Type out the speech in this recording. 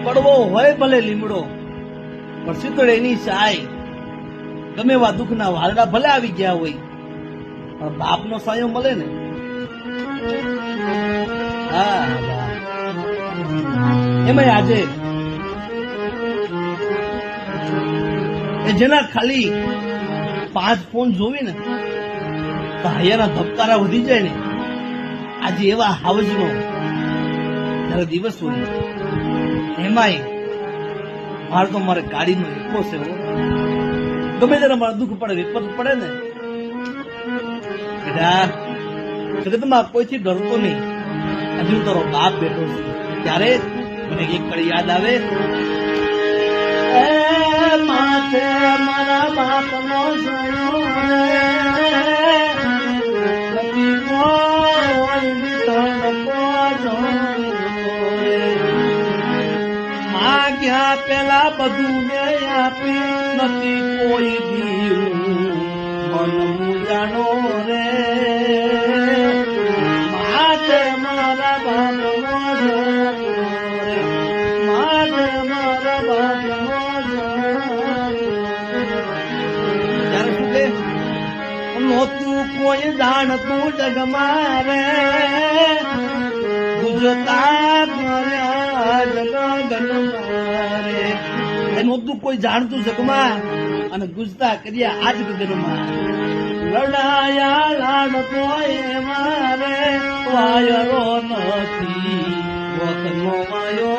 કડવો હોય ભલે લીમડો, પણ શીતળ એની સાય. ગમે એવા દુઃખના વાદળા ભલે આવી ગયા હોય, પણ બાપનો સાયો મળે ને. હા, એમાં આજે જેના ખાલી 5 ફોન જોવી ને તો હૈયાના ધબકારા વધી જાય ને. આજે એવા હાવજનો જયારે દિવસ હોય, એમાંય મારે તો મારે ગાડીનો એકો છે. ગમે ત્યારે મારે દુઃખ પડે, વિપત પડે ને, બેટા જગતમાં કોઈથી ડરતો નહીં. હજુ તારો બાપ બેઠો છે. ત્યારે મને એક કડી યાદ આવે, માથે મારા બાપનો માગ્યા પેલા બધું મેં આપી, નથી કોઈ દીવું મન જાણો રે. માથે મારા બાપનો માથે મારા બાપનો નહોતું કોઈ જાણતું જગમાં રે. ગુજરાત નહોતું કોઈ જાણતું જગમાં, અને ગુજતા કર્યા આજ ગગનમાં. લડાયા લાડતો એ મારે વાયરો નથી, વતનો માયો